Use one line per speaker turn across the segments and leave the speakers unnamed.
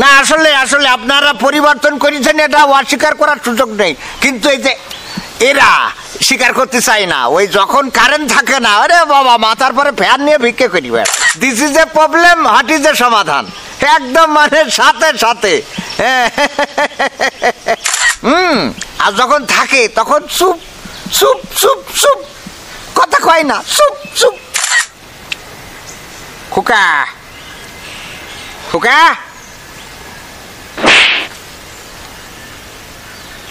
না আসলে আসলে আপনারা পরিবর্তন করেছেন, এটা অস্বীকার করার সুযোগ নেই, কিন্তু এই যে এরা স্বীকার করতে চাই না। ওই যখন কারেন্ট থাকে না, আরে বাবা মাথার পরে ফ্যান নিয়ে ভিক্ষে করিবে। This is a problem, what is a সমাধান, একদম মানে সাথে সাথে। আর যখন থাকে তখন চুপ চুপ চুপ চুপ, কথা কয় না, চুপ চুপ। খোকা খোকা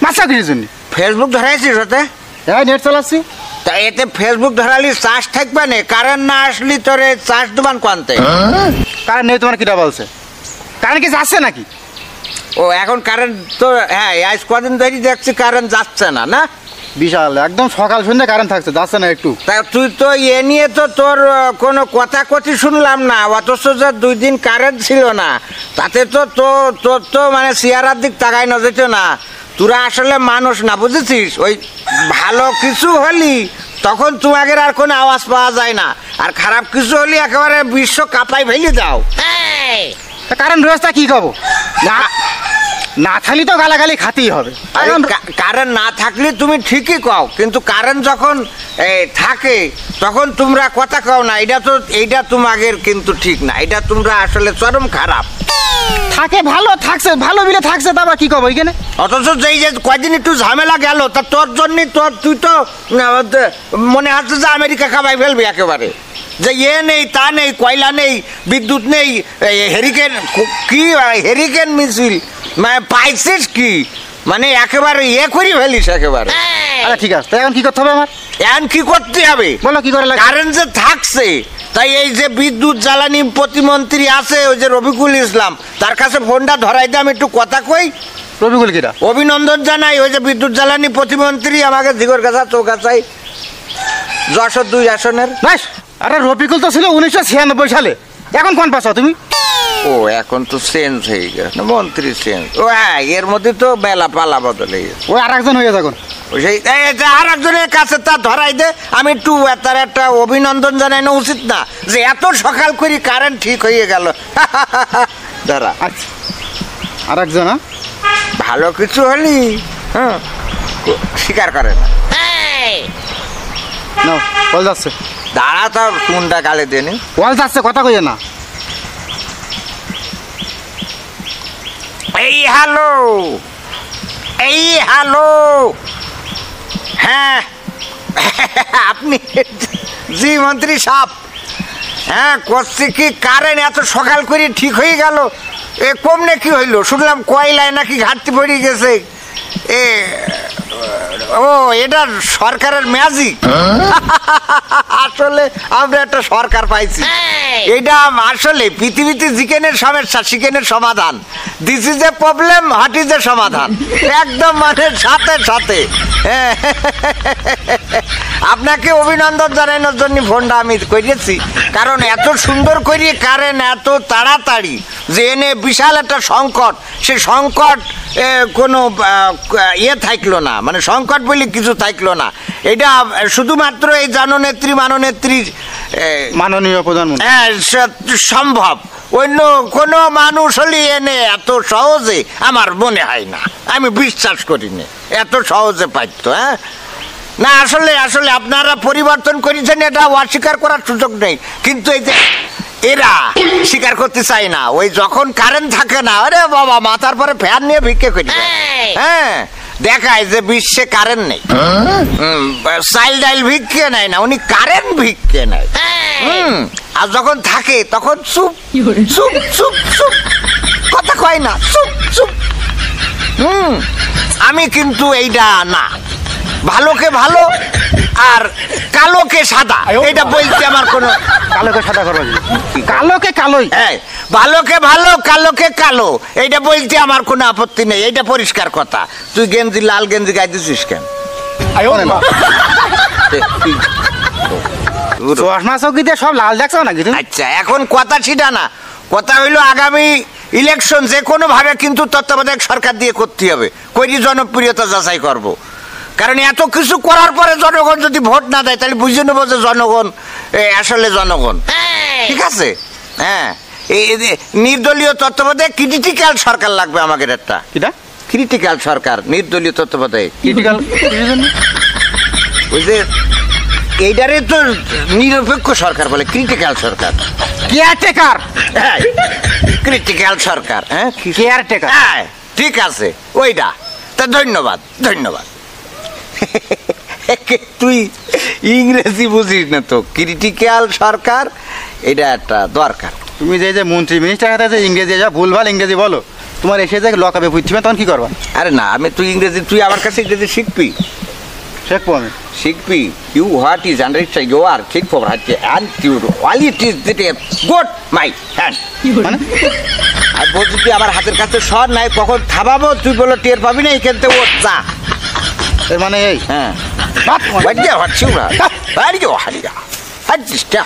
মাসা কিছু জন্য
ফেসবুক ধরাইছিস ওতে?
হ্যাঁ, নেট চালাচ্ছি।
তা এতে ফেসবুক ধরালি চার্জ থাকবে না, কারেন্ট না আসলি তোরে চার্জ দেবান কোনতে?
কারেন্ট নেই তোমার কিটা বলছে? কারেন্ট কি যাচ্ছে নাকি?
ও এখন কারেন্ট তো, হ্যাঁ আজ কদিন ধরে দেখছি কারেন্ট যাচ্ছে না। না
বিশাল, একদম সকাল সন্ধ্যা কারেন্ট থাকছে, যাচ্ছে না একটু।
তা তুই তো এ নিয়ে তো তোর কোনো কথা কথি শুনলাম না, অথচ যে 2 দিন কারেন্ট ছিল না, তাতে তো তোর তো মানে চেহারার দিক তাকাই না যেত না। তোরা আসলে মানুষ না, বুঝেছিস? ওই ভালো কিছু হলি তখন তোমাদের আর কোনো আওয়াজ পাওয়া যায় না, আর খারাপ কিছু হলি একেবারে বিশ্ব কাঁপাই ফেলে দাও।
কারেন্ট ব্যবস্থা কি করবো? না থাকলে তো গালাগালি খাতেই হবে।
কারেন্ট না থাকলে তুমি ঠিকই কও, কিন্তু কারেন্ট যখন থাকে তখন তোমরা কথা কও না। এইটা তোমাদের কিন্তু ঠিক না, এটা তোমরা আসলে চরম খারাপ।
থাকে ভালো থাকছে, ভালো বিলে থাকছে, তা কি করবো এখানে?
অথচ যেই যে কয়দিন একটু ঝামেলা গেল, তা তোর জন্যই তুই তো মনে হচ্ছে যে আমেরিকা খাবাই ফেলবি একেবারে। যে নেই তা নেই, কয়লা নেই, বিদ্যুৎ নেই, হেরিকেন মিছিল মানে পাইছিস কি, মানে একেবারে করি ফেলিস একেবারে।
আচ্ছা ঠিক আছে, এখন কি করতে হবে আমার?
এখন কি করতে হবে
বলো, কি করে?
কারেন্ট যে থাকছে, তাই এই যে বিদ্যুৎ জ্বালানি প্রতিমন্ত্রী আছে ওই যে রফিকুল ইসলাম, তার কাছে ফোনটা ধরাই দিয়ে আমি একটু কথা কই।
রফিকুল কিরা?
অভিনন্দন জানাই, ওই যে বিদ্যুৎ জ্বালানি প্রতিমন্ত্রী, আমাকে ঝিগরগাছা চৌগাছাই যশোর 2 আসনের।
আরে রফিকুল তো ছিল 1996 সালে, এখন কোন পাচ্ছ তুমি?
ও এখন তো চেঞ্জ হয়ে গেছে, মন্ত্রী চেঞ্জ। ও হ্যাঁ, এর মধ্যে তো বেলা পালা বদল হয়ে গেছে।
ওই আরেকজন হয়ে গেছে এখন।
সেই আর একজনের কাছে তা ধরাই দে, আমি একটু তার একটা অভিনন্দন জানানো উচিত না যে এত সকাল করে কারেন্ট ঠিক হয়ে গেল। ধরা
আচ্ছা, আর একজন
ভালো কিছু হলি স্বীকার করে না।
বল যাচ্ছে,
দাঁড়া তো কোনটা গালে দেনি,
বল যাচ্ছে, কথা কইয়ে না।
এই হ্যালো, এই হ্যালো, হ্যাঁ আপনি? জি মন্ত্রী সাহেব, হ্যাঁ করছি কি, কারেন্ট এত সকাল করে ঠিক হয়ে গেল? কমনে কি হইলো? শুনলাম কয়লায় নাকি ঘাটতি পড়ে গেছে। ও এটা সরকারের ম্যাজিক। আসলে আমরা একটা সরকার পাইছি, এটা আসলে পৃথিবীতে জিকেনের সমস্যা সিকেনের সমাধান। This is a problem, what is a সমাধান, একদম মানে সাথে সাথে। আপনাকে অভিনন্দন জানানোর জন্য ফোনটা আমি করেছি, কারণ এত সুন্দর করে কারেন্ট এত তাড়াতাড়ি যে এনে বিশাল একটা সংকট, সে সংকট কোনো থাকলো না, মানে সংকট বলে কিছু থাকলো না। এটা শুধুমাত্র এই জননেত্রী মাননেত্রী
মাননীয় প্রধানমন্ত্রী
সম্ভব, অন্য কোনো মানুষ হলে এনে এত সহজে আমার মনে হয় না, আমি বিশ্বাস করি না এত সহজে পাইত। হ্যাঁ না আসলে আসলে আপনারা পরিবর্তন করেছেন, এটা অস্বীকার করার সুযোগ নেই, কিন্তু এই যে এরা স্বীকার করতে চাই না। ওই যখন কারেন্ট থাকে না, আরে বাবা মাথার পরে ফ্যান নিয়ে ভিক্ষে করি। হ্যাঁ দেখায় যে বিশ্বে কারেন্ট নেই, চাইল ডাইল ভিক্ষে নেয় না, উনি কারেন্ট ভিক্ষে নেয়। আর যখন থাকে তখন চুপ চুপ চুপ চুপ, কথা কয় না, চুপ চুপ। আমি কিন্তু এইটা না, ভালোকে ভালো আর কালোকে সাদা, এটা বলতে আমার কোনো,
কালোকে সাদা করবো, কালোকে কালোই,
হ্যাঁ ভালোকে ভালো কালোকে কালো, এইটা বলতে আমার কোনো আপত্তি নেই, এইটা পরিষ্কার কথা। তুই গেঞ্জি লাল গেঞ্জি গাইতেছিস কেন?
সব লাল দেখছো নাকি?
আচ্ছা এখন কথা ছিটা না, কথা হইলো আগামী ইলেকশন যে কোনো ভাবে কিন্তু তত্ত্বাবধায়ক সরকার দিয়ে করতে হবে, কই জনপ্রিয়তা যাচাই করব। কারণ এত কিছু করার পরে জনগণ যদি ভোট না দেয়, তাহলে বুঝে নেবো যে জনগণ আসলে জনগণ, ঠিক আছে? হ্যাঁ এই যে নির্দলীয় তত্ত্বাবধায়ক ক্রিটিক্যাল সরকার লাগবে আমাদের একটা।
কিটা
ক্রিটিক্যাল সরকার, নির্দলীয় তত্ত্বাবধায়ক।
ক্রিটিক্যাল
ওই যে এইটারে তো নিরপেক্ষ সরকার বলে, ক্রিটিক্যাল সরকার।
কেয়ারটেকার।
ক্রিটিক্যাল সরকার, হ্যাঁ
কেয়ারটেকার।
হ্যাঁ ঠিক আছে ওইটা। তা ধন্যবাদ ধন্যবাদ। তুই ইংরেজি বুঝিস না তো, ক্রিটিক্যাল সরকার এটা একটা দরকার।
তুমি যে মন্ত্রী মিনিস্টার কাছে ইংরেজি যা ভুলভাল ইংরেজি বলো, তোমার এসে যে লকাবে বুঝছিবে তখন কি করবা?
আরে না, আমি তুই ইংরেজি, তুই আমার কাছে ইংরেজি শিখবি।
শিখবো আমি।
শিখবি। You what is understand you are ঠিক ফর হাতে and you all it is did good my hand.
মানে
আর বলছি তুই আমার হাতের কাছে সর নাই, কখন থামাবো তুই বলো টের পাবি না, এখান থেকে ওঠ যা।
এর মানে এই
হ্যাঁ
বাপ,
বাড়িয়া হচ্ছি ওরা বাড়িও হারিয়া হারিয়া